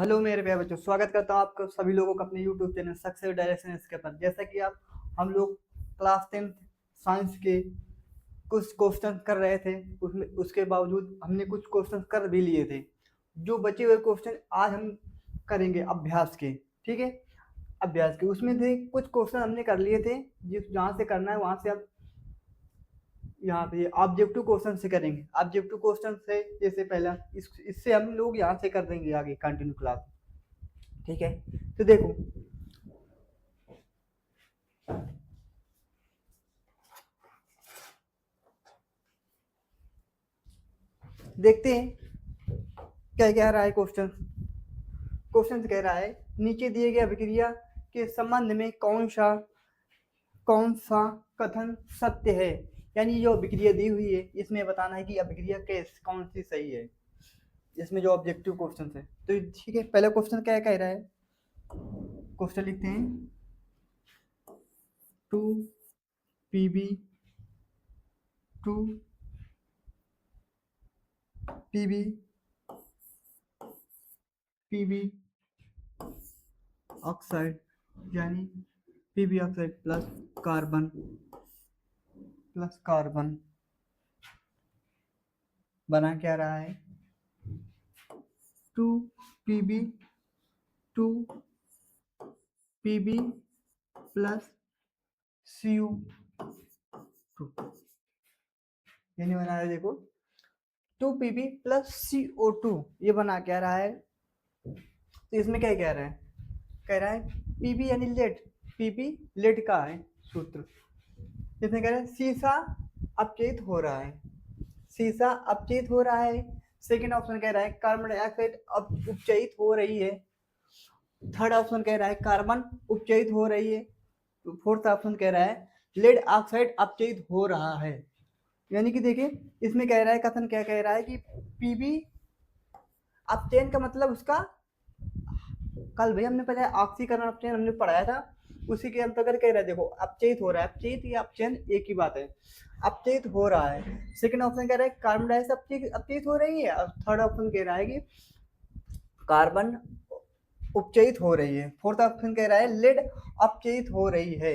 Hello मेरे प्यारे बच्चों, स्वागत करता हूँ आपको सभी लोगों का अपने यूट्यूब चैनल सक्सेस डायरेक्शन इसके पर। जैसा कि आप हम लोग क्लास 10 साइंस के कुछ क्वेश्चन कर रहे थे, उसमें उसके बावजूद हमने कुछ क्वेश्चन कर भी लिए थे। जो बचे हुए क्वेश्चन आज हम करेंगे अभ्यास के। ठीक है, अभ्यास के उसमें थे कुछ क्वेश्चन हमने कर लिए थे। जिस जहाँ से करना है वहाँ से आप यहाँ पे ऑब्जेक्टिव क्वेश्चन से करेंगे। ऑब्जेक्टिव क्वेश्चन से जैसे पहला इससे हम लोग यहाँ से कर देंगे आगे कंटिन्यू क्लास। ठीक है, तो देखो देखते हैं क्या कह रहा है क्वेश्चन। क्वेश्चन कह रहा है नीचे दिए गए अभिक्रिया के संबंध में कौन सा कथन सत्य है। यानी जो अभिक्रिया दी हुई है इसमें बताना है कि अभिक्रिया कैसे कौन सी सही है, इसमें जो ऑब्जेक्टिव क्वेश्चन है। तो ठीक है, पहला क्वेश्चन क्या कह रहा है। क्वेश्चन लिखते हैं 2 PB 2 PB PB ऑक्साइड यानी पीबी ऑक्साइड प्लस कार्बन बना क्या रहा है। 2 PB 2 PB प्लस CO2 यानी बना रहा है। देखो 2 PB प्लस CO2 ये बना क्या रहा है। तो इसमें क्या कह रहा है, कह रहा है पीबी यानी लेड, पीबी लेड का है सूत्र। इसमें कह रहा है शीशा अपचयित हो रहा है, शीशा अपचयित हो रहा है। सेकेंड ऑप्शन कह रहा है कार्बन डाइऑक्साइड उपचयित हो रही है। थर्ड ऑप्शन कह रहा है कार्बन उपचयित हो रही है। फोर्थ ऑप्शन कह रहा है लेड ऑक्साइड अपचयित हो रहा है। यानी कि देखिए इसमें कह रहा है कथन क्या कह रहा है कि पीबी अपचयन का मतलब उसका कल भाई हमने पहले ऑक्सीकरण अपचयन हमने पढ़ाया था, उसी के अंतर्गत कह रहा है। देखो अपचयित हो रहा है, अपचयित या अपचयन एक ही बात है। अपचयित हो रहा है। सेकंड ऑप्शन कह रहा है कार्बन डाइऑक्साइड अपचयित हो रही है, और थर्ड ऑप्शन कह रहा है कि कार्बन उपचयित हो रही है। फोर्थ ऑप्शन कह रहा है लेड अपचयित हो रही है।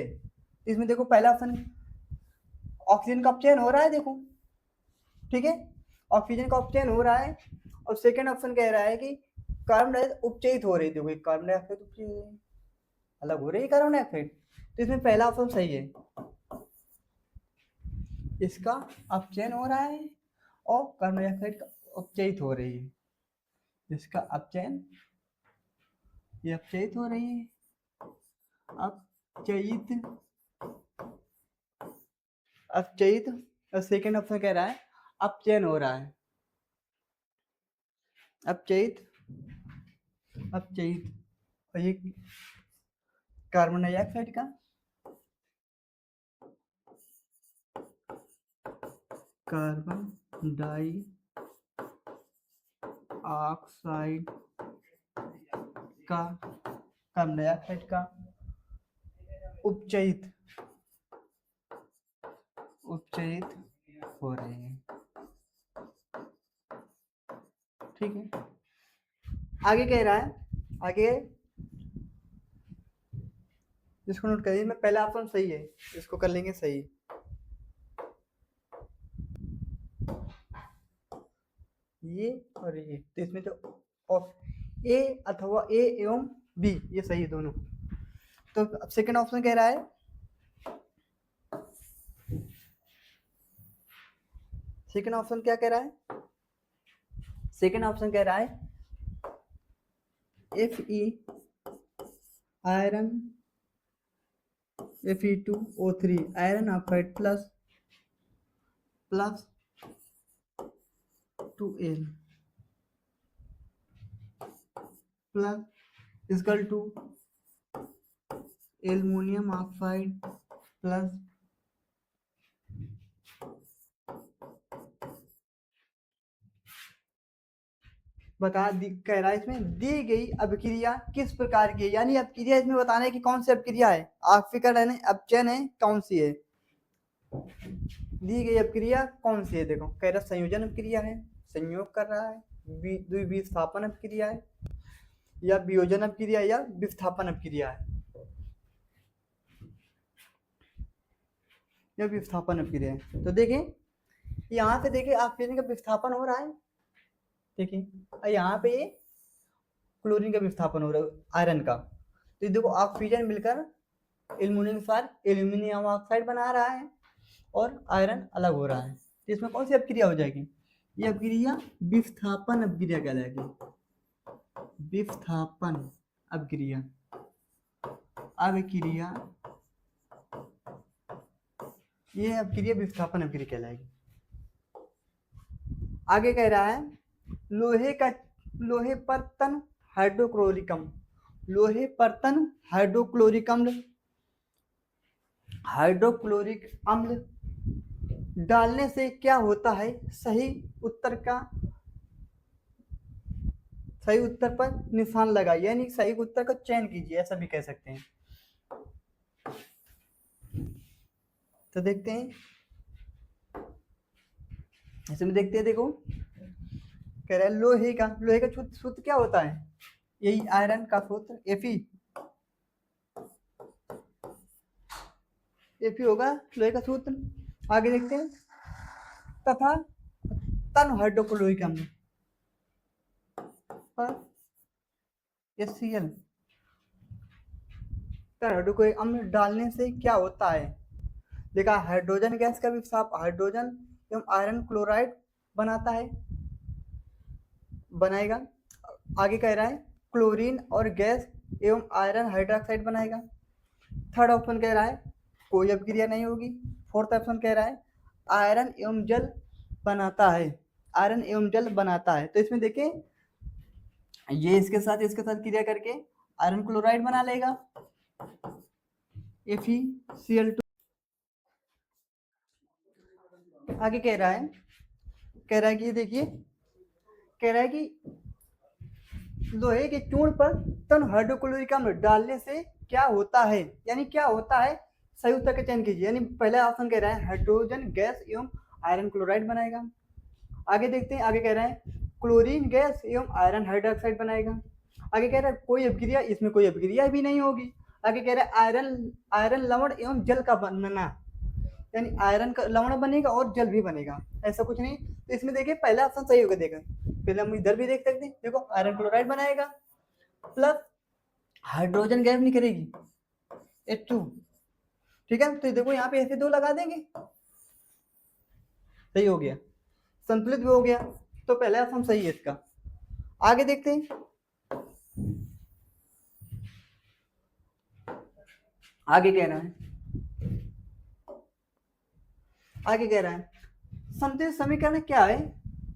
इसमें देखो पहला ऑप्शन ऑक्सीजन का अपचयन हो रहा है, देखो ठीक है, ऑक्सीजन का अपचयन हो रहा है। और सेकंड ऑप्शन कह रहा है कि कार्बन डाइऑक्साइड उपचयित हो रही है। देखो कार्बन डाइऑक्साइड अलग हो रही है कार्बन डाइऑक्साइड, तो इसमें पहला ऑप्शन सही है, इसका अपचयन हो रहा है और कार्बन डाइऑक्साइड का उपचयित हो रही है। इसका अपचयन, ये अपचयित हो रही है, अपचयित अपचयित। और सेकेंड ऑप्शन कह रहा है अपचयन हो रहा है, अपचयित अपचयित। और ये कार्बन डाइऑक्साइड का कार्बन डाइऑक्साइड का कार्बन डाइऑक्साइड का उपचयित उपचयित हो रहे हैं। ठीक है, आगे कह रहा है, आगे इसको नोट करिए। मैं पहला ऑप्शन सही है, इसको कर लेंगे सही। ये और ये, तो इसमें तो ए अथवा ए एवं बी ये सही है दोनों। तो अब सेकंड ऑप्शन कह रहा है, सेकंड ऑप्शन क्या कह रहा है, सेकंड ऑप्शन कह रहा है Fe iron Fe2O3 iron oxide plus 2L plus equal to aluminium oxide plus कह रहा है इसमें दी गई अभिक्रिया किस प्रकार की है। यानी अभिक्रिया इसमें बताना है कि कौन सी अभिक्रिया है, ऑक्सीकरण है, अपचयन है, कौन सी है। दी गई अभिक्रिया कौन सी है। देखो कह रहा संयोजन अभिक्रिया है, संयोग कर रहा है, द्विविस्थापन अभिक्रिया है, या वियोजन अपक्रिया या विस्थापन अपक्रिया है, या विस्थापन अपक्रिया है। तो देखें यहाँ से देखिए ऑक्सीजन का विस्थापन हो रहा है, देखिए यहाँ पे क्लोरीन का विस्थापन हो रहा है आयरन का। तो देखो ऑक्सीजन मिलकर एल्यूमिनियम ऑक्साइड बना रहा है और आयरन अलग हो रहा है। तो इसमें कौन सी अपक्रिया हो जाएगी? ये अपक्रिया विस्थापन अपक्रिया कहलाएगी, विस्थापन अपक्रिया। अपक्रिया ये अपक्रिया विस्थापन अपक्रिया कहलाएगी। आगे कह रहा है लोहे पर तन हाइड्रोक्लोरिक अम्ल, लोहे पर तन हाइड्रोक्लोरिक अम्ल डालने से क्या होता है? सही उत्तर पर निशान लगाइए, यानी सही उत्तर का चयन कीजिए, ऐसा भी कह सकते हैं। तो देखते हैं, इसमें देखते हैं, देखो कह रहा है लोहे का सूत्र क्या होता है? यही आयरन का सूत्र Fe होगा लोहे का सूत्र। आगे देखते हैं, तथा तन हाइड्रोक्लोरिक अम्ल पर HCl हाइड्रोक्लोरिक अम्ल डालने से क्या होता है? देखा हाइड्रोजन गैस का विस्थापन, हाइड्रोजन एवं आयरन क्लोराइड बनाएगा। आगे कह रहा है क्लोरीन और गैस एवं आयरन हाइड्रोक्साइड बनाएगा। थर्ड ऑप्शन कह रहा है कोई अपक्रिया नहीं होगी। फोर्थ ऑप्शन कह रहा है आयरन एवं जल बनाता है, आयरन एवं जल बनाता है। तो इसमें देखिए ये इसके साथ क्रिया करके आयरन क्लोराइड बना लेगा, FeCl2। आगे कह रहा है कि देखिए कह रहा है कि लोहे के चूर्ण पर तन हाइड्रोक्लोरिक अम्ल डालने से क्या होता है, यानी क्या होता है? सही उत्तर का चयन कीजिए, यानी पहला ऑप्शन कह रहा है हाइड्रोजन गैस एवं आयरन क्लोराइड बनाएगा। आगे देखते हैं, आगे कह रहा है क्लोरीन गैस एवं आयरन हाइड्रोक्साइड बनाएगा। आगे कह रहा है कोई अपक्रिया, इसमें कोई अपक्रिया भी नहीं होगी। आगे कह रहा है आयरन लवण एवं जल का बनना, यानी आयरन का लवण बनेगा और जल भी बनेगा, ऐसा कुछ नहीं। तो इसमें देखिए पहला ऑप्शन सही होगा। देखा पहले हम इधर भी देख सकते हैं, देखो आयरन क्लोराइड बनाएगा प्लस हाइड्रोजन गैस निकलेगी H2, ठीक है। तो देखो यहाँ पे Fe2 लगा देंगे, सही हो गया, संतुलित भी हो गया। तो पहला ऑप्शन सही है इसका। आगे देखते हैं, आगे कह रहा है संतुलित समीकरण क्या है?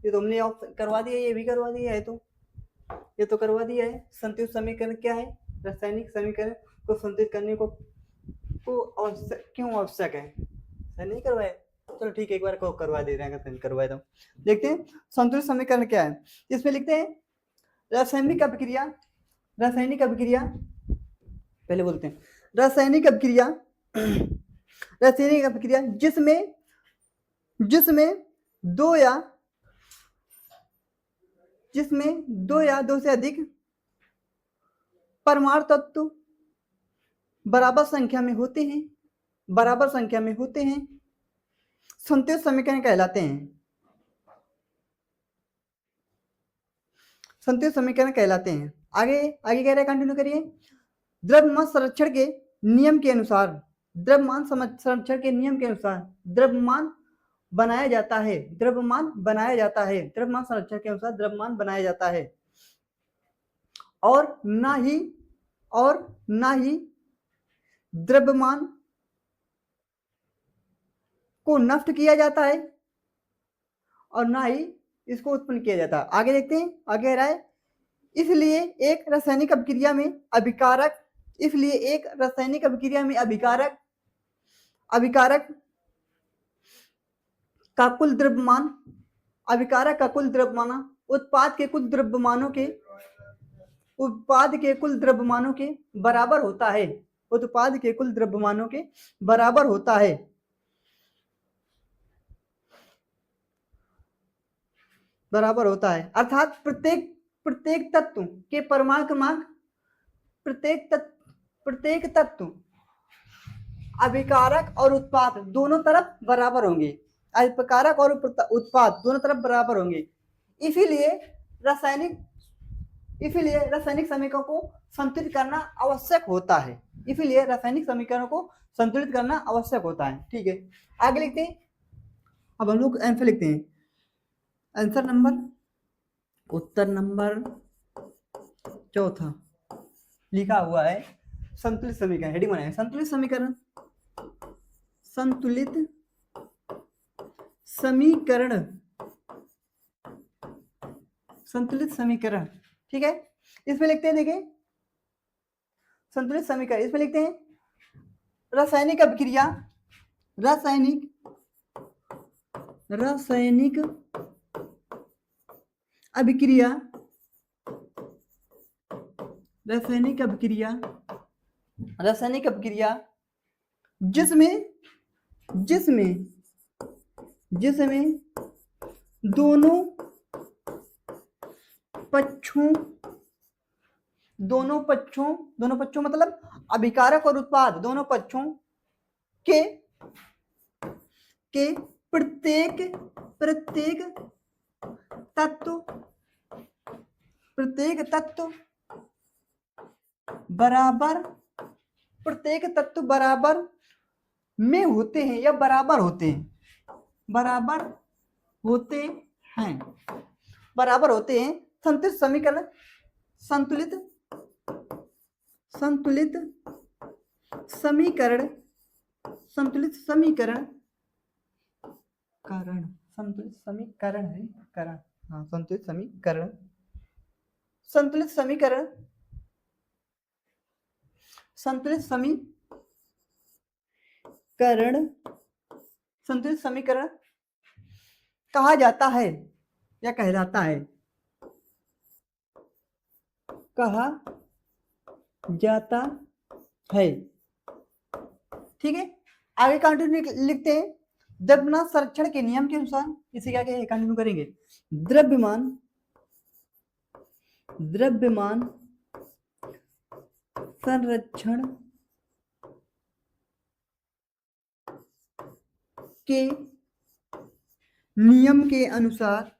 ये तो हमने करवा दिया, ये भी करवा दिया है, तो ये तो करवा दिया है। संतुलित समीकरण क्या है? रासायनिक समीकरण को संतुलित करने को क्यों आवश्यक है? नहीं करवाए, चलो ठीक है, एक बार को करवा दे रहे हैं, करवाए तो देखते हैं संतुलित समीकरण क्या है। इसमें लिखते हैं रासायनिक अभिक्रिया, पहले बोलते हैं रासायनिक अभिक्रिया जिसमें दो या दो से अधिक परमाणु तत्व बराबर संख्या में होते हैं, संतुलित समीकरण कहलाते हैं। आगे कह रहे हैं, कंटिन्यू करिए। द्रव्यमान संरक्षण के नियम के अनुसार द्रव्यमान बनाया जाता है, द्रव्यमान संरक्षण के अनुसार द्रव्यमान बनाया जाता है, और ना ही द्रव्यमान को नष्ट किया जाता है और ना ही इसको उत्पन्न किया जाता है। आगे देखते हैं, आगे कह रहा है इसलिए एक रासायनिक अभिक्रिया में अभिकारक का कुल द्रव्यमान उत्पाद के कुल द्रव्यमानों के बराबर होता है। अर्थात प्रत्येक प्रत्येक तत्व के परमाणु क्रमांक प्रत्येक तत्व अभिकारक और उत्पाद दोनों तरफ बराबर होंगे। अभिकारक और उत्पाद दोनों तरफ बराबर होंगे। इसीलिए रासायनिक समीकरणों को संतुलित करना आवश्यक होता है। इसीलिए रासायनिक समीकरणों को संतुलित करना आवश्यक होता है। ठीक है, आगे लिखते हैं। अब हम लोग आंसर लिखते हैं। आंसर नंबर, उत्तर नंबर चौथा लिखा हुआ है संतुलित समीकरण। हेडिंग बनाए संतुलित समीकरण। संतुलित समीकरण, संतुलित समीकरण। ठीक है, इसमें लिखते हैं, देखिए संतुलित समीकरण, इसमें लिखते हैं रासायनिक अभिक्रिया, रासायनिक अभिक्रिया, रासायनिक अभिक्रिया, रासायनिक अभिक्रिया जिसमें दोनों पक्षों मतलब अभिकारक और उत्पाद दोनों पक्षों के प्रत्येक तत्व बराबर में होते हैं या बराबर होते हैं। संतुलित समीकरण, संतुलित समीकरण कहा जाता है या कहलाता है, ठीक है। आगे कंटिन्यू लिखते हैं। द्रव्यमान संरक्षण के नियम के अनुसार, इसे क्या कहेंगे, कंटिन्यू करेंगे। द्रव्यमान संरक्षण के नियम के अनुसार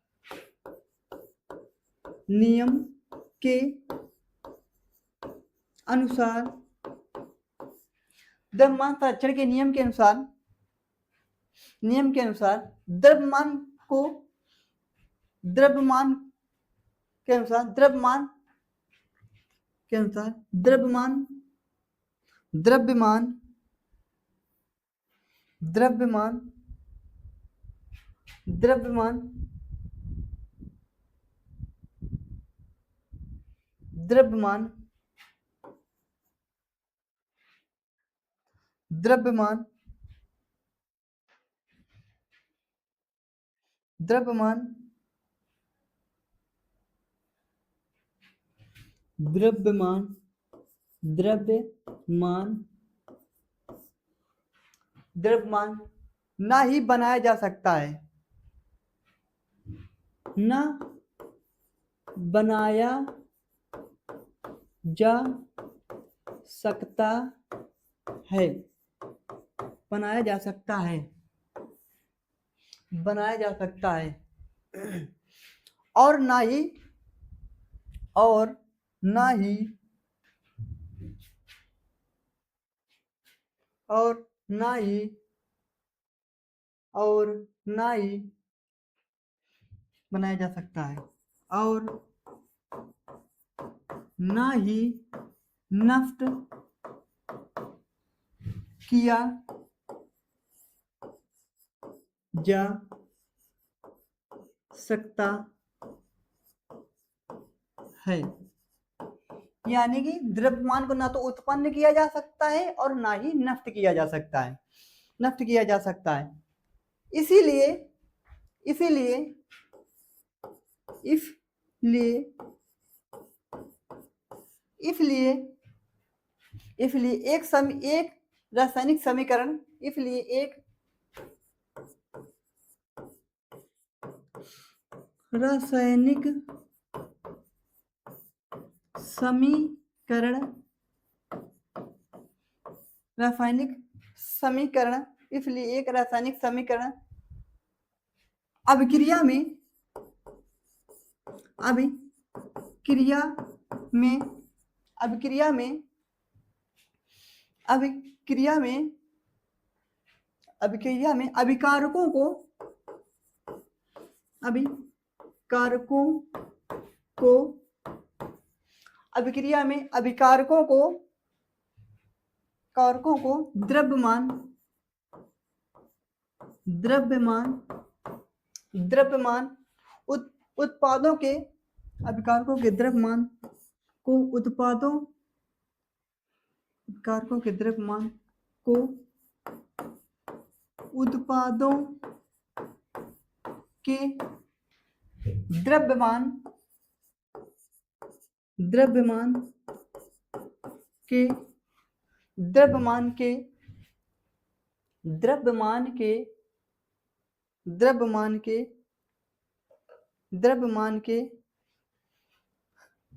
द्रव्यमान संरक्षण के नियम के अनुसार द्रव्यमान के अनुसार द्रव्यमान ना ही बनाया जा सकता है, ना बनाया जा सकता है, बनाया जा सकता है, और ना ही बनाया जा सकता है, और ना ही नष्ट किया जा सकता है। यानी कि द्रव्यमान को ना तो उत्पन्न किया जा सकता है और ना ही नष्ट किया जा सकता है। इसलिए एक रासायनिक समीकरण, रासायनिक समीकरण, रासायनिक समीकरण, इसलिए एक रासायनिक समीकरण अभिक्रिया में अभिक्रिया में अभिक्रिया में अभिक्रिया में अभिक्रिया में अभिकारकों को अभिकारकों को अभिक्रिया में अभिकारकों को कारकों को द्रव्यमान द्रव्यमान द्रव्यमान उत्पादों के अभिकारकों के द्रव्यमान को उत्पादों कारकों के द्रव्यमान को उत्पादों के द्रव्यमान द्रव्यमान के द्रव्यमान के द्रव्यमान के द्रव्यमान के द्रव्यमान के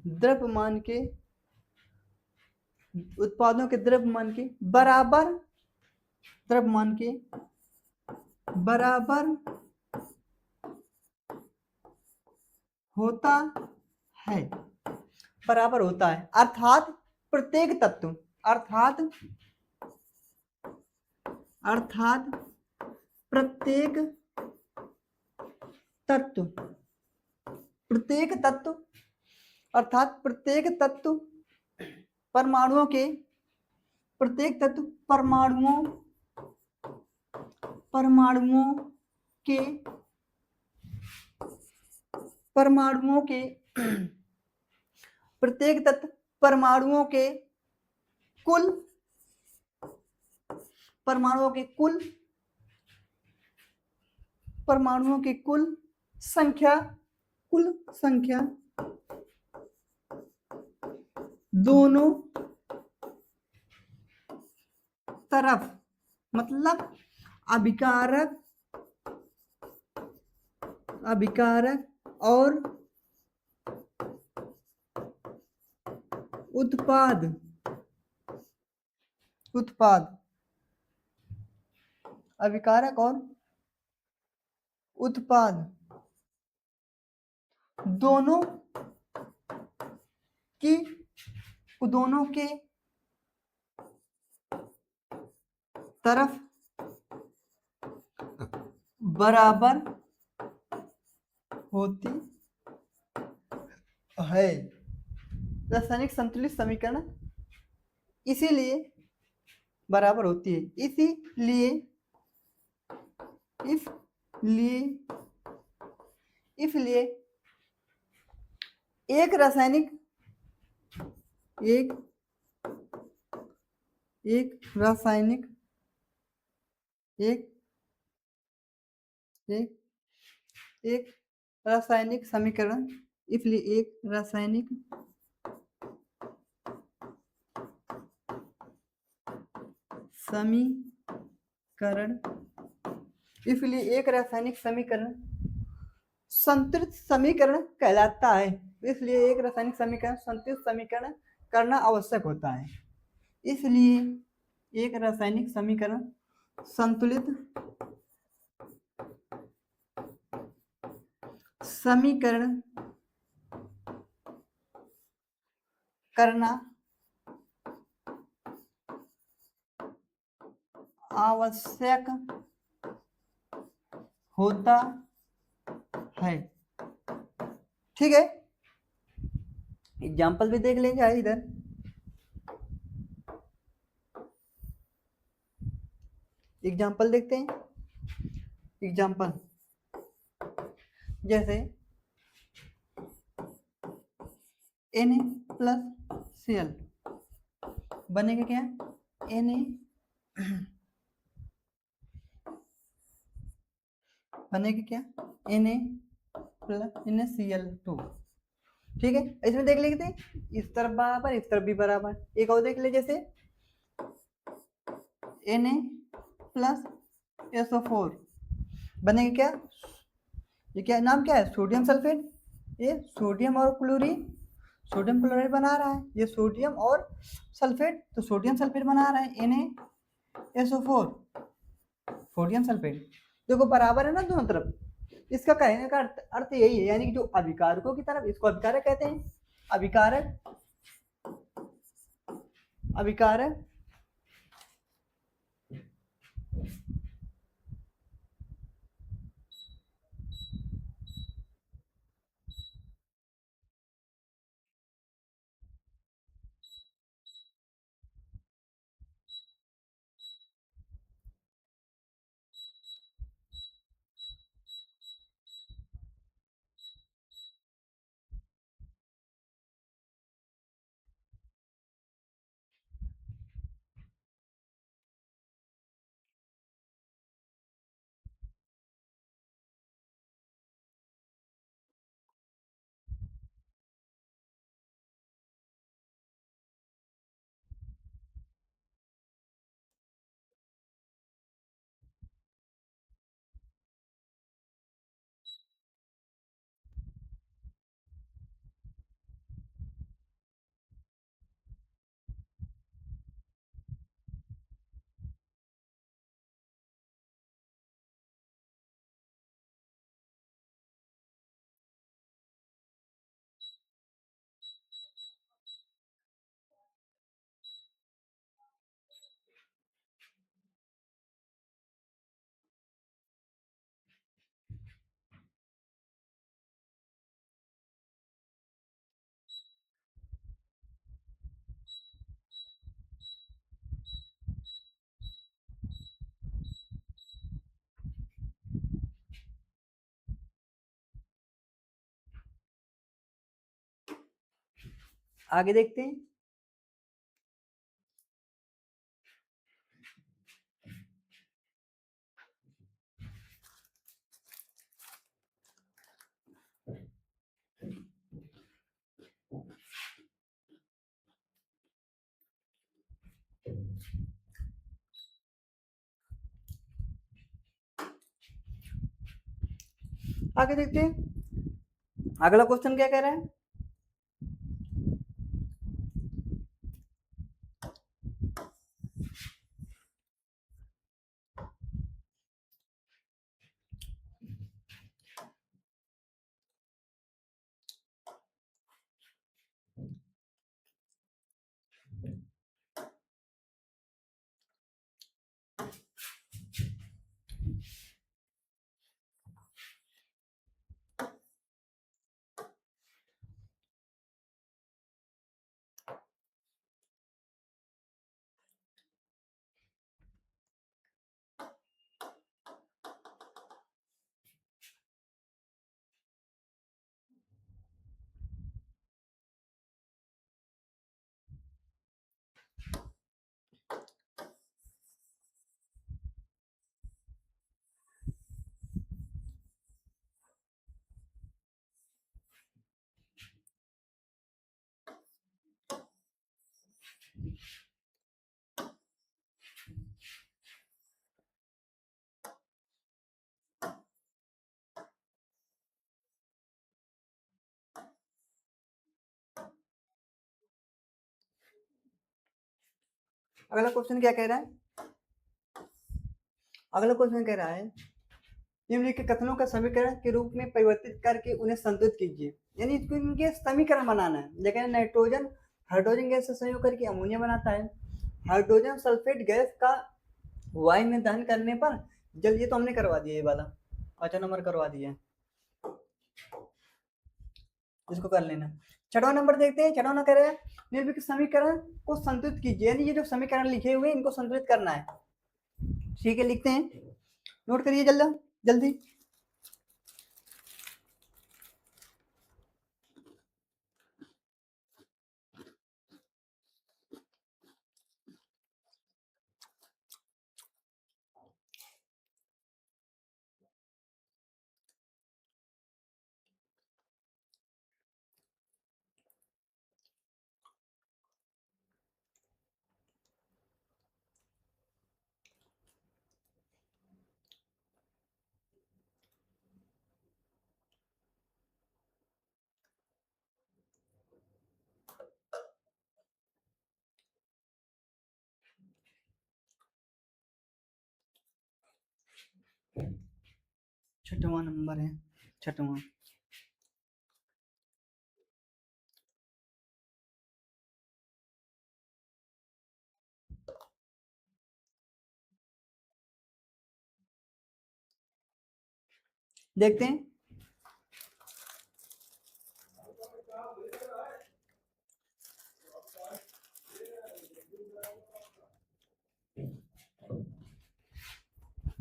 द्रव्यमान के उत्पादों के द्रव्यमान के बराबर द्रव्यमान के बराबर होता है, बराबर होता है। अर्थात प्रत्येक तत्व अर्थात प्रत्येक तत्व अर्थात प्रत्येक तत्व परमाणुओं के प्रत्येक तत्व परमाणुओं के प्रत्येक तत्व परमाणुओं के कुल संख्या दोनों तरफ, मतलब अभिकारक और उत्पाद अभिकारक और उत्पाद दोनों के तरफ बराबर होती है। रासायनिक संतुलित समीकरण इसीलिए बराबर होती है, इसलिए एक रासायनिक समीकरण इसलिए एक रासायनिक समीकरण संतुलित समीकरण कहलाता है। इसलिए एक रासायनिक समीकरण संतुलित समीकरण करना आवश्यक होता है। इसलिए एक रासायनिक समीकरण संतुलित समीकरण करना आवश्यक होता है। ठीक है, एग्जाम्पल भी देख लेंगे। इधर एग्जाम्पल देखते हैं। एग्जाम्पल जैसे Na+Cl बनेगा क्या? Na बनेगा क्या? NaCl2। ठीक है, इसमें देख लेते हैं, इस तरफ बराबर इस तरफ भी बराबर। एक और देख ले, जैसे Na+SO4 बनेगा क्या? ये क्या नाम क्या है? Sodium sulphate. ये सोडियम और क्लोरीन सोडियम क्लोराइड बना रहा है, ये सोडियम और सल्फेट, तो सोडियम सल्फेट बना रहा है Na SO4, सोडियम सल्फेट। देखो बराबर है ना दोनों तरफ। इसका कहने का अर्थ यही है, यानी कि जो अभिकारकों की तरफ, इसको अभिकारक कहते हैं, अभिकारक, अभिकारक आगे देखते हैं। आगे देखते हैं अगला क्वेश्चन क्या कह रहा है। अगला क्वेश्चन क्या कह रहा है। अगला क्वेश्चन कह रहा है निम्नलिखित कथनों का समीकरण के रूप में परिवर्तित करके उन्हें संतुलित कीजिए, यानी इनके समीकरण बनाना है। लेकिन नाइट्रोजन हाइड्रोजन गैस से संयोग करके अमोनिया बनाता है। हाइड्रोजन सल्फेट गैस का वायु में दहन करने पर जल, ये तो हमने करवा दिया, ये वाला 5 नंबर करवा दिया, इसको कर लेना। 6वां नंबर देखते हैं। 6वां नंबर कह रहा है निम्नलिखित समीकरण को संतुलित कीजिए, यानी ये जो समीकरण लिखे हुए हैं इनको संतुलित करना है। ठीक है, लिखते हैं, नोट करिए जल्दी जल्दी। छठवां नंबर है, छठवां। देखते हैं।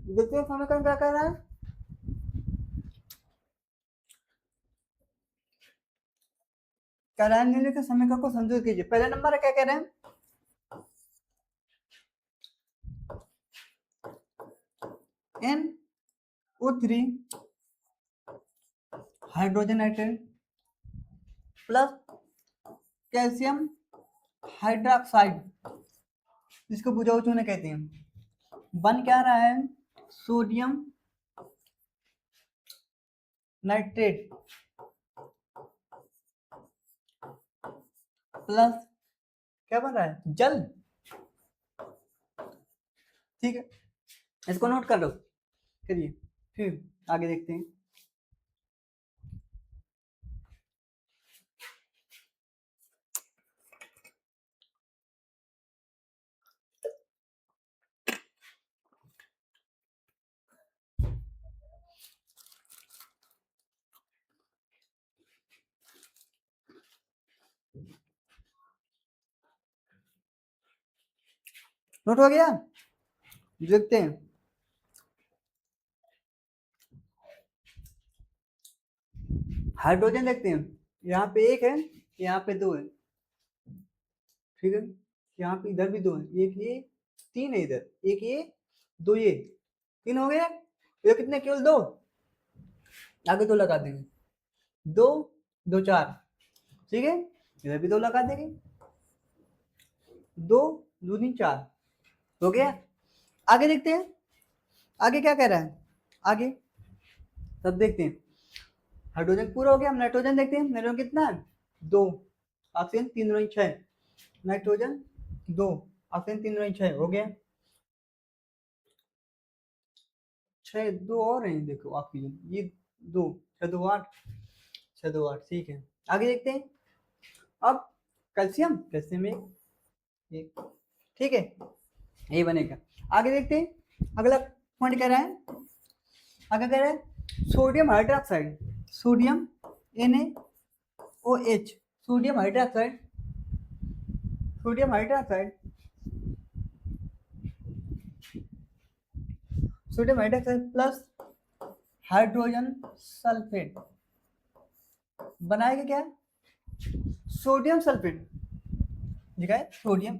देखते हैं समीकरण क्या कह रहा है। कह रहा है निम्नलिखित समीकरण को संतुलित कीजिए। पहले नंबर है, क्या कह रहे हैं, NO3 hydrogen nitrate plus calcium hydroxide, इसको बुझाऊ चूना कहते हैं। बन क्या रहा है, सोडियम नाइट्रेट प्लस क्या बन रहा है, जल। ठीक है, इसको नोट कर लो। चलिए फिर आगे देखते हैं। नोट हो गया, देखते हैं। हाइड्रोजन देखते हैं, यहाँ पे एक है, यहाँ पे दो है। ठीक है, यहाँ पे इधर भी दो है, एक ये, तीन है इधर, एक ये, दो ये, तीन हो गए। ये कितने, केवल दो, आगे दो लगा देंगे, दो दो चार। ठीक है, इधर भी दो लगा देंगे, दो दो तीन चार, हो गया। आगे देखते हैं, आगे क्या कह रहा है, आगे तब देखते हैं। हाइड्रोजन पूरा हो गया, हम नाइट्रोजन देखते हैं। नाइट्रोजन कितना है, दो, ऑक्सीजन तीन दो छह, नाइट्रोजन दो, ऑक्सीजन तीन दो छह, हो गया। छह दो और हैं, देखो ऑक्सीजन ये दो, छह दो आठ, छह दो आठ। ठीक है, आगे देखते हैं। अब कैल्शियम, कैल्शियम एक, ठीक है, ये बनेगा। आगे देखते हैं, अगला पॉइंट कह रहा है, आगे कह रहा है sodium hydroxide, sodium NaOH, sodium hydroxide, sodium hydroxide, sodium hydroxide plus hydrogen sulphate बनाएगा क्या, सोडियम सल्फेट, लिखा है सोडियम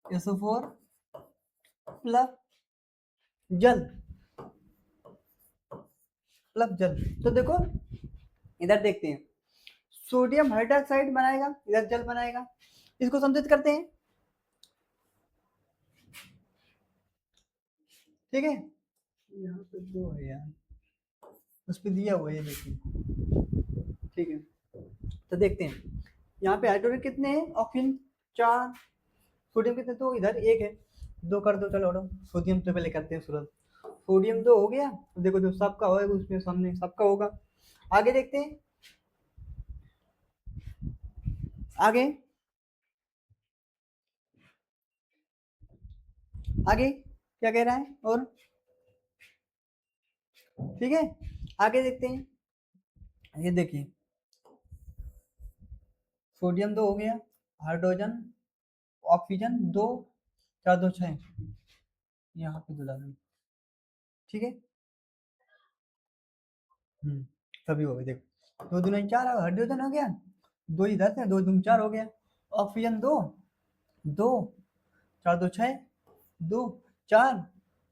NaSO4 प्लस जल, प्लस जल। तो देखो इधर देखते हैं, सोडियम हाइड्रोक्साइड बनाएगा, इधर जल बनाएगा, इसको संतुलित करते हैं। ठीक है, यहाँ पे दो है यार, उस पर दिया हुआ है, देखिए। ठीक है, तो देखते हैं, यहाँ पे हाइड्रोजन कितने हैं, ऑक्सीजन चार, सोडियम कितने, तो इधर एक है, दो कर दो, चलो हटो, सोडियम तो पहले करते हैं शुरुआत। सोडियम दो हो गया, देखो जो सबका होगा उसमें सामने सबका होगा। आगे देखते हैं, आगे आगे क्या कह रहा है, और ठीक है, आगे देखते हैं। ये देखिए, सोडियम दो हो गया, हाइड्रोजन ऑक्सीजन दो, चार दो छः, यहाँ पे दो लगा, ठीक है। सभी हो गए, देखो दो दूनी चार, हाइड्रोजन हो गया, दो इधर से, दो दूनी चार हो गया, ऑक्सीजन दो, दो चार दो छः, दो चार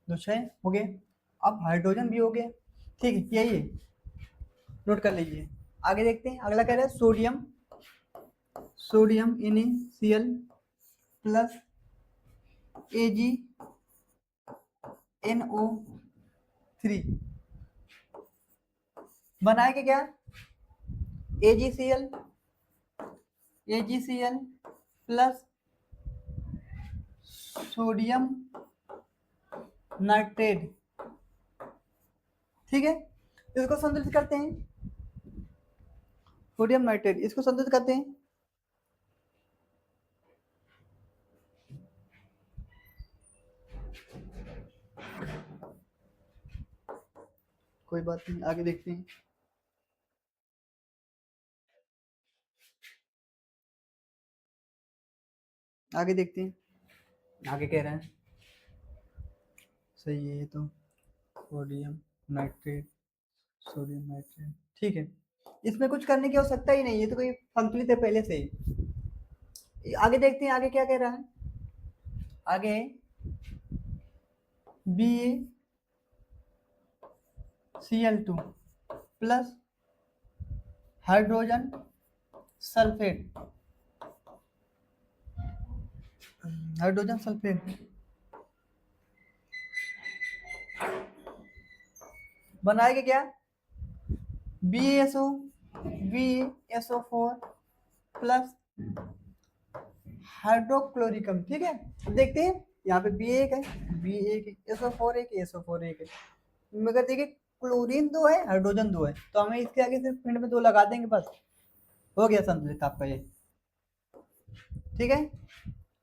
दो छः, हो गए। अब हाइड्रोजन भी हो गया, ठीक है, यही है, नोट कर लीजिए। आगे देखते हैं, अगला कह रहा है sodium, sodium NaCl plus AgNO3 बनाएगा क्या, AgCl, AgCl plus sodium nitrate ठीक है, इसको संतुलित करते हैं, सोडियम नाइट्रेट, इसको संतुलित करते हैं, कोई बात नहीं, आगे देखते हैं। आगे देखते हैं आगे कह रहा है, सही है ये तो, सोडियम नाइट्रेट, सोडियम नाइट्रेट, ठीक है, इसमें कुछ करने की आवश्यकता ही नहीं है, तो कोई संतुलित है पहले से ही। आगे देखते हैं आगे क्या कह रहा है, आगे BaCl2 plus hydrogen sulphate, hydrogen sulphate बनाएगा क्या, BaSO4 प्लस हाइड्रोक्लोरिकम, ठीक है। अब देखते हैं, यहाँ पे बी एक है, SO4 एक, SO4 एक है, मगर देखिए क्लोरीन दो है, हाइड्रोजन दो है, तो हमें इसके आगे सिर्फ पिंड में दो लगा देंगे, बस हो गया संतुलित आपका ये, ठीक है।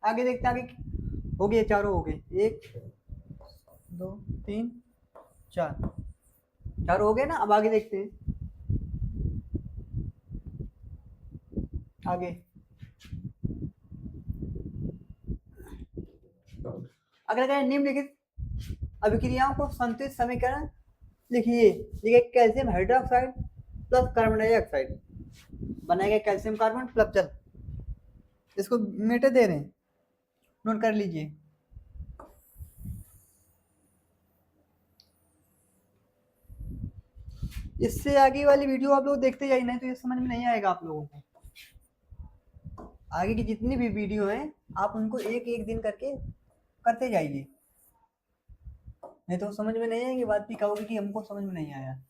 आगे देखते हैं, आगे हो गए, चारों हो गए, 1 2 3 4, चारों हो गए ना। अब आगे देखते हैं, आगे अगला क्या है, निम्नलिखित अभिक्रियाओं को संतुलित समीकरण लिखिए। लिखिए calcium hydroxide plus carbon dioxide बनाएगा, कैल्शियम कार्बन प्लस जल, इसको मीटर दे रहे हैं, नोट कर लीजिए। इससे आगे वाली वीडियो आप लोग देखते जाइए, नहीं तो ये समझ में नहीं आएगा आप लोगों को। आगे की जितनी भी वीडियो हैं आप उनको एक एक दिन करके करते जाइए, नहीं तो समझ में नहीं आएगी, बात भी कहोगे कि हमको समझ में नहीं आया।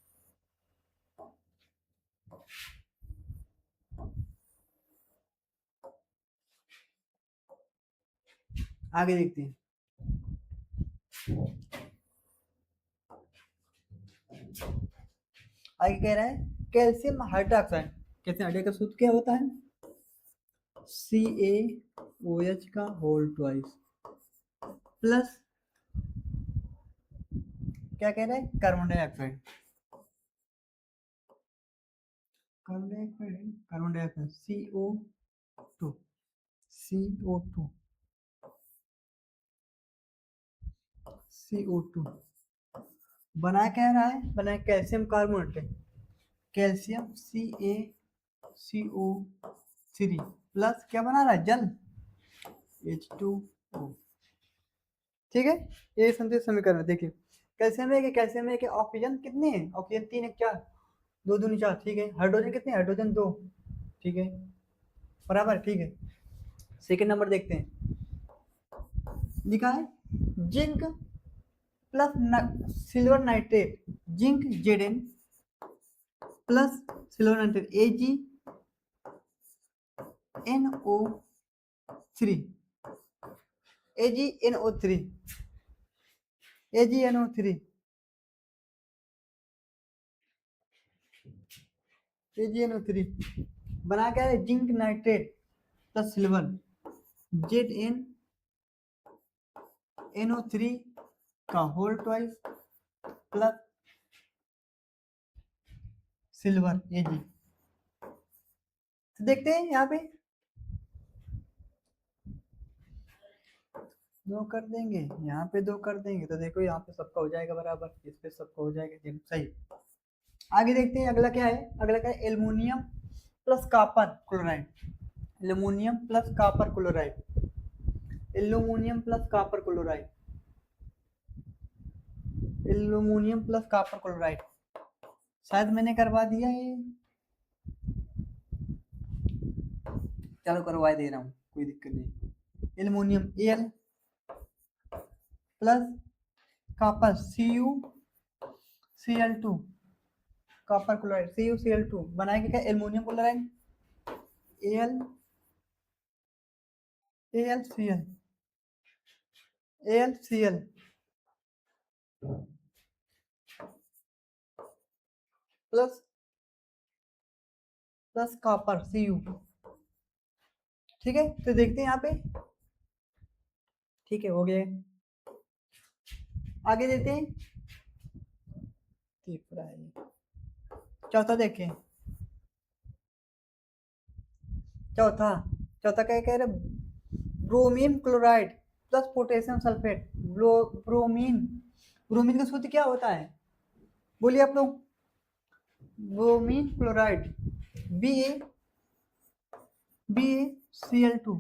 आगे देखते हैं, आगे कह रहा है कैल्शियम हाइड्रोक्साइड, कैल्शियम हाइड्रोक्साइड का सूत्र क्या होता है, CaOH का होल ट्वाइस प्लस क्या कह रहा है, carbon dioxide, carbon dioxide, carbon dioxide CO2, CO2, CO2 बना क्या रहा है, बना calcium carbonate, calcium CaCO3 plus क्या बना रहा है, जल H2O, ठीक है। ये संतुलित समीकरण देखिए, कैल्शियम है कि कैल्शियम है कि ऑक्सीजन कितने हैं, ऑक्सीजन 3 1 4, 2 2 4, ठीक है। हाइड्रोजन कितने, हाइड्रोजन 2, ठीक है, बराबर, ठीक है। सेकंड नंबर देखते हैं, लिखा है zinc plus silver nitrate, zinc Zn plus silver nitrate AgNO3, AgNO3, AgNO3, AgNO3 बना क्या है, zinc nitrate plus silver ZnNO3 का whole twice plus silver Ag। तो देखते हैं यहाँ पे दो कर देंगे, यहाँ पे दो कर देंगे, तो देखो यहाँ पे सबका हो जाएगा बराबर, इस पे सबका हो जाएगा सही। आगे देखते हैं अगला क्या है, अगला क्या है, aluminium plus copper chloride, aluminium plus copper chloride, aluminium plus copper chloride, aluminium plus copper chloride, शायद मैंने करवा दिया है, चलो करवा दे रहा हूँ, कोई दिक्कत नहीं। Aluminium Al plus copper CuCl2, copper chloride CuCl2 बनाएंगे क्या, aluminium chloride AlCl, AlCl plus plus copper Cu। ठीक है, तो देखते हैं यहाँ पे। ठीक है, हो गया। आगे देते हैं तीसरा है, चौथा देखें। चौथा चौथा क्या कह रहे, bromine chloride plus potassium sulphate. Bromine bromine का सूत्र क्या होता है, बोलिए आप लोग। Bromine chloride BaCl2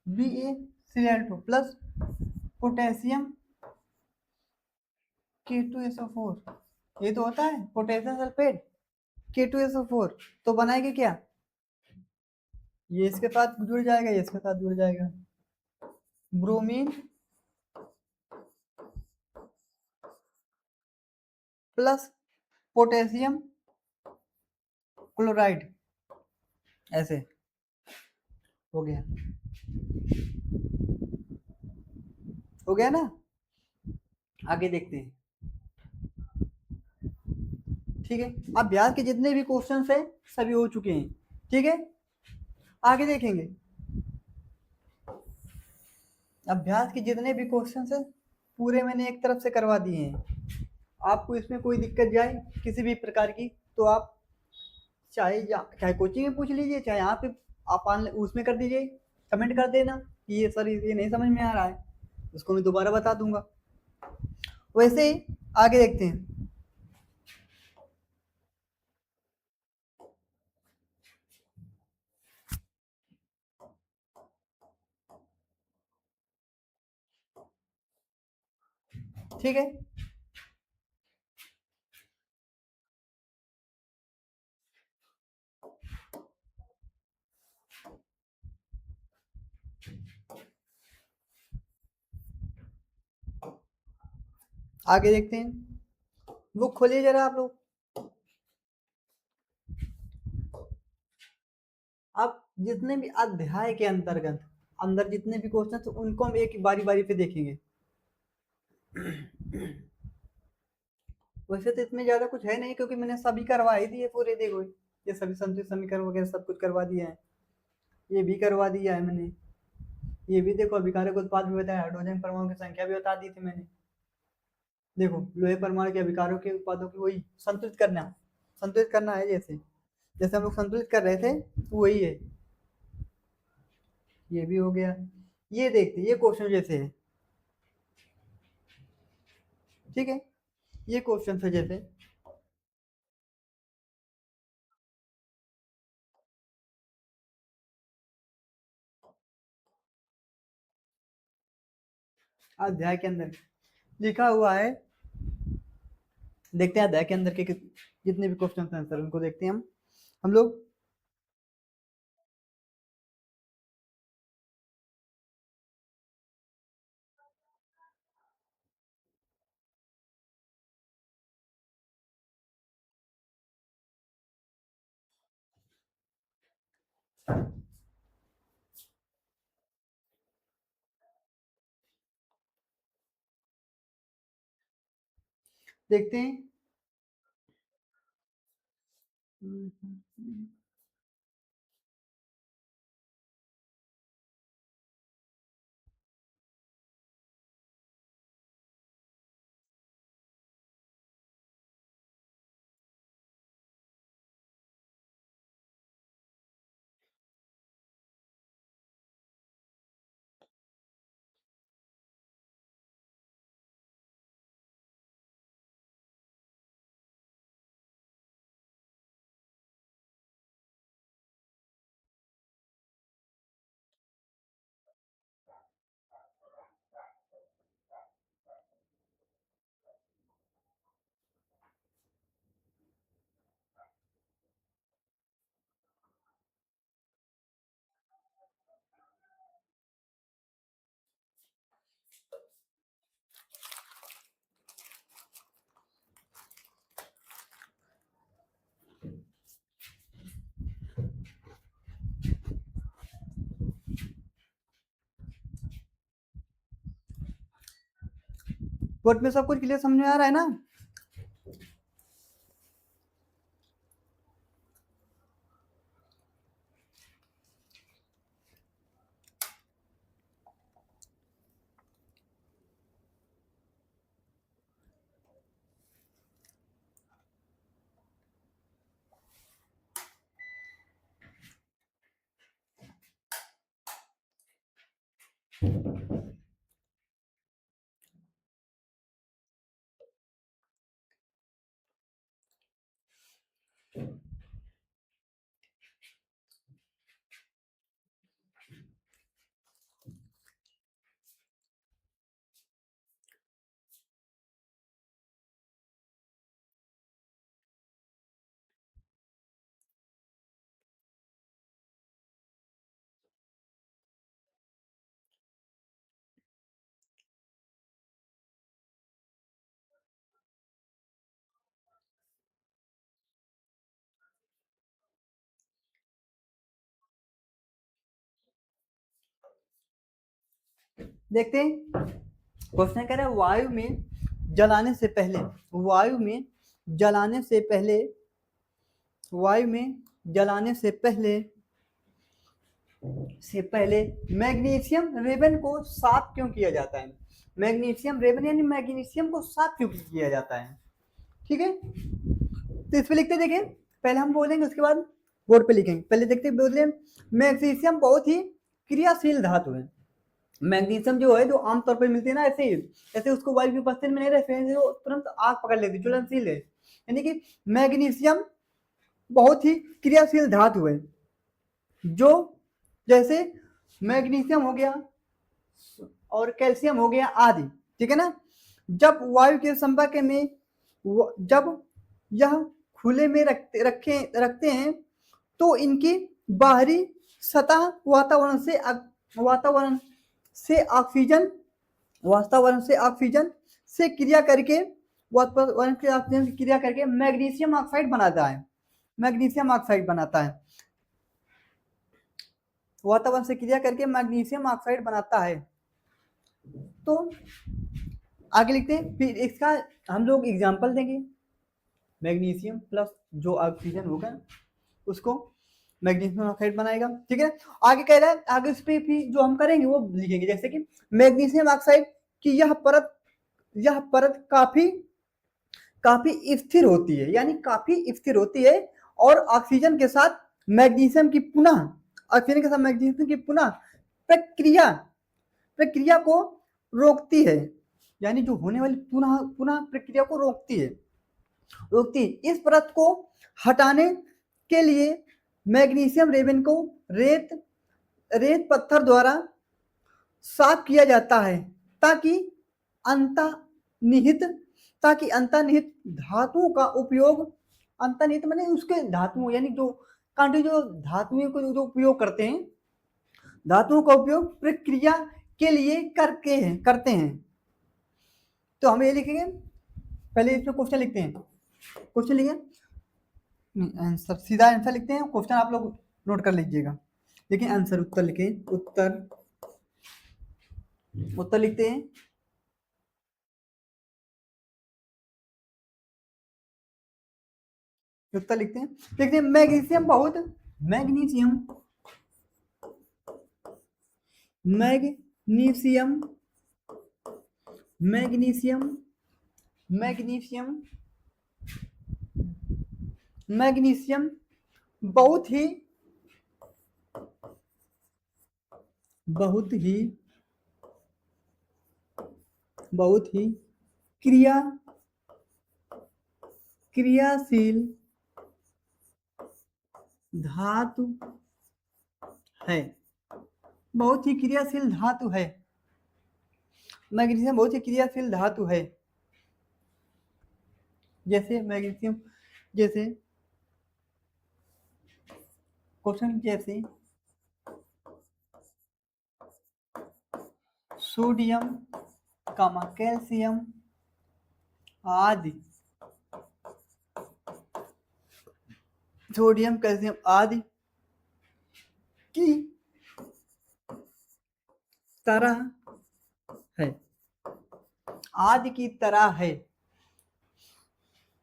BaCl2 plus potassium K2SO4। ये तो होता है पोटेशियम सल्फेट K2SO4। तो बनाएंगे क्या, ये इसके साथ जुड़ जाएगा, ये इसके साथ जुड़ जाएगा। ब्रोमीन प्लस पोटेशियम क्लोराइड, ऐसे हो गया। हो गया ना, आगे देखते हैं। ठीक है, अभ्यास के जितने भी क्वेश्चंस हैं सभी हो चुके हैं। ठीक है, आगे देखेंगे। अभ्यास के जितने भी क्वेश्चंस हैं पूरे मैंने एक तरफ से करवा दिए हैं। आपको इसमें कोई दिक्कत जाए किसी भी प्रकार की तो आप चाहे कोचिंग में पूछ लीजिए, चाहे यहाँ पे आप उसमें कर दीजिए, कमेंट कर देना कि ये सर ये नहीं समझ में आ रहा है, उसको मैं दोबारा बता दूंगा। वैसे ही आगे देखते हैं। ठीक है, आगे देखते हैं। बुक खोलिए जरा आप लोग। आप जितने भी अध्याय के अंतर्गत अंदर जितने भी क्वेश्चन उनको हम एक बारी बारी पे देखेंगे। वैसे तो इसमें ज्यादा कुछ है नहीं क्योंकि मैंने सभी करवा ही दिए पूरे, देखो ये सभी संतुलित समीकरण वगैरह सब कुछ करवा दिया है, ये भी करवा दिया है मैंने। ये भी देखो अभिकारक उत्पाद भी बताया, हाइड्रोजन परमाणु की संख्या भी बता दी थी मैंने। देखो लोहे परमाणु के अभिकारों के उत्पादों की वही संतुलित करना है, जैसे जैसे हम लोग संतुलित कर रहे थे वही है। ये भी हो गया। ये देखते ये क्वेश्चन जैसे है। ठीक है, ये क्वेश्चन है जैसे अध्याय के अंदर लिखा हुआ है। देखते हैं अध्याय के अंदर के जितने भी क्वेश्चन आंसर उनको देखते हैं हम लोग। देखते हैं। बोर्ड में सब कुछ क्लियर समझ में आ रहा है ना। देखते हैं, क्वेश्चन कह रहा है वायु में जलाने से पहले, वायु में जलाने से पहले, वायु में जलाने से पहले मैग्नीशियम रेबन को साफ क्यों किया जाता है? मैग्नीशियम रेबन यानी मैग्नीशियम को साफ क्यों किया जाता है? ठीक है, तो इस पे लिखते देखिए, पहले हम बोलेंगे उसके बाद बोर्ड पे लिखेंगे। पहले देखते बोलिए, मैग्नीशियम बहुत ही क्रियाशील धातु है। मैग्नीशियम जो है, जो आमतौर पर मिलती है ना, ऐसे ही ऐसे उसको वायु की उपस्थिति में नहीं रहते हैं, जो तुरंत आग पकड़ लेती, ज्वलनशील है। यानी कि मैग्नीशियम बहुत ही क्रियाशील धातु है, जो जैसे मैग्नीशियम हो गया और कैल्शियम हो गया आदि, ठीक है ना। जब वायु के संपर्क में, जब यह खुले में रखते हैं तो इनकी बाहरी सतह वातावरण से क्रिया करके मैग्नीशियम ऑक्साइड बनाता है। मैग्नीशियम ऑक्साइड बनाता है, वातावरण से क्रिया करके मैग्नीशियम ऑक्साइड बनाता है। तो आगे लिखते हैं, फिर इसका हम लोग एग्जांपल देंगे। मैग्नीशियम प्लस जो ऑक्सीजन होगा उसको मैग्नीशियम ऑक्साइड बनाएगा, ठीक है। आगे कह रहा है, आगे इस पे भी जो हम करेंगे वो लिखेंगे, जैसे कि मैग्नीशियम ऑक्साइड की यह परत काफी स्थिर होती है, यानी काफी स्थिर होती है, और ऑक्सीजन के साथ मैग्नीशियम की पुनः प्रक्रिया को रोकती है, यानी जो होने वाली पुनः प्रक्रिया को रोकती है। इस परत को हटाने के लिए मैग्नीशियम रेबन को रेत पत्थर द्वारा साफ किया जाता है, ताकि अंतर्निहित धातुओं का उपयोग, अंतर्निहित माने उसके धातुओं, यानी जो जो धातुओं को जो उपयोग करते हैं, धातुओं का उपयोग प्रक्रिया के लिए करते हैं। तो हम ये लिखेंगे, पहले इसमें क्वेश्चन लिखते हैं, क्वेश्चन लिखे, आंसर सीधा आंसर लिखते हैं, क्वेश्चन आप लोग नोट कर लीजिएगा। देखिए आंसर, उत्तर लिखे, उत्तर लिखते हैं। उत्तर लिखते हैं, देखते हैं, मैग्नीशियम बहुत ही क्रियाशील धातु है, बहुत ही क्रियाशील धातु है। मैग्नीशियम बहुत ही क्रियाशील धातु है। जैसे मैग्नीशियम, जैसे क्वेश्चन, जैसे सोडियम कैल्शियम आदि, सोडियम कैल्शियम आदि की तरह है, आदि की तरह है,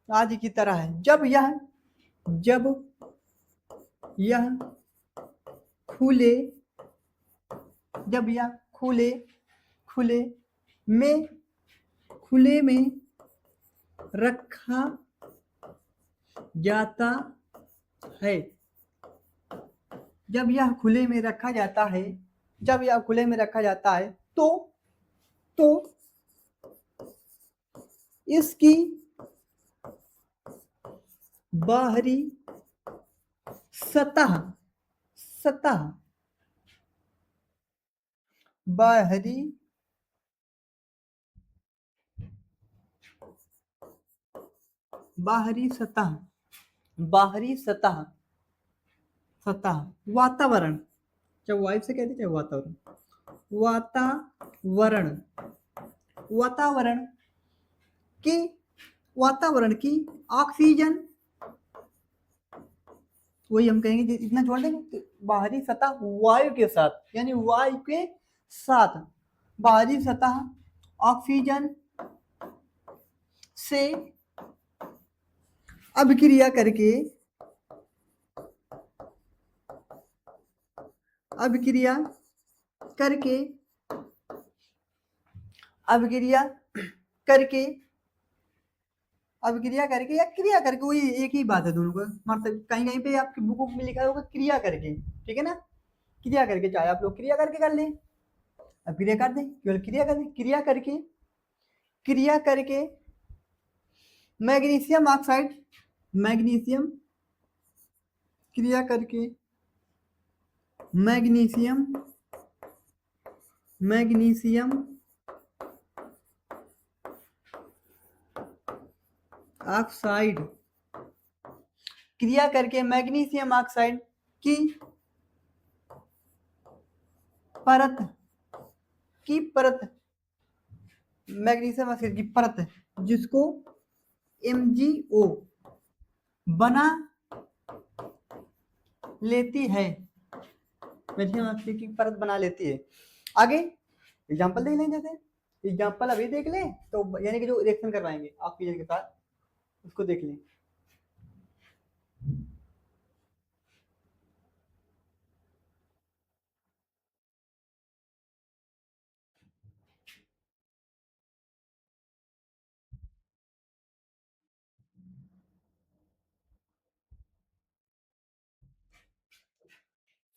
आदि की तरह है। जब यह खुले में रखा जाता है, जब यह खुले में रखा जाता है जब यह खुले में रखा जाता है तो इसकी बाहरी सतह बाहरी सतह वातावरण, चाहे वायु से कहते चाहे वातावरण की ऑक्सीजन, वही हम कहेंगे इतना जोड़ देंगे, बाहरी सतह वायु के साथ, यानी वायु के साथ बाहरी सतह ऑक्सीजन से अभिक्रिया करके या क्रिया करके, वही एक ही बात है दोनों का मतलब। कहीं कहीं पे आपकी बुक में लिखा होगा क्रिया करके, ठीक है ना, क्रिया करके, चाहे आप लोग क्रिया करके कर लें, अब क्रिया कर दें, केवल क्रिया कर दें, क्रिया करके मैग्नीशियम ऑक्साइड, क्रिया करके मैग्नीशियम ऑक्साइड, क्रिया करके मैग्नीशियम ऑक्साइड की परत मैग्नीशियम ऑक्साइड की परत, जिसको MgO बना लेती है, मैग्नीशियम ऑक्साइड की परत बना लेती है। आगे एग्जांपल देख लें, जैसे एग्जांपल अभी देख लें तो यानी कि जो रिएक्शन करवाएंगे ऑक्सीजन के साथ उसको देख लें।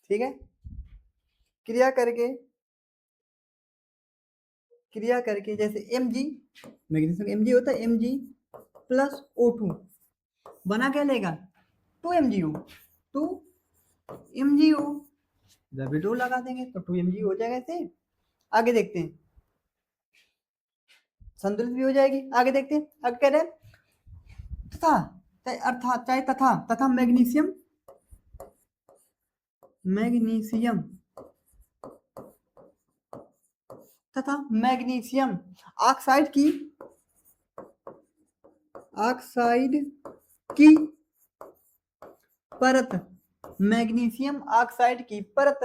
ठीक है, क्रिया करके जैसे Mg, मैग्नीशियम Mg होता है, Mg प्लस O2 बना क्या लेगा 2MgO, जब डो लगा देंगे तो 2MgO हो जाएगा ऐसे। आगे देखते हैं, संतुलित भी हो जाएगी। आगे देखते हैं, आगे कह रहे हैं तथा मैग्नीशियम ऑक्साइड की परत,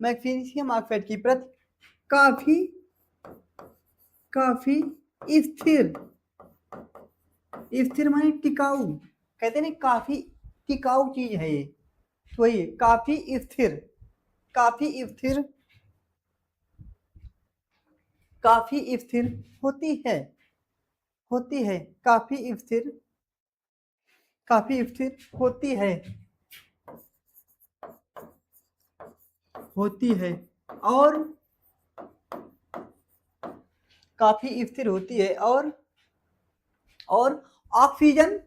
मैग्नीशियम ऑक्साइड की परत काफी स्थिर माने टिकाऊ, कहते हैं काफी टिकाऊ चीज है ये, तो ये काफी स्थिर होती है, काफी स्थिर होती है और काफी स्थिर होती है और ऑक्सीजन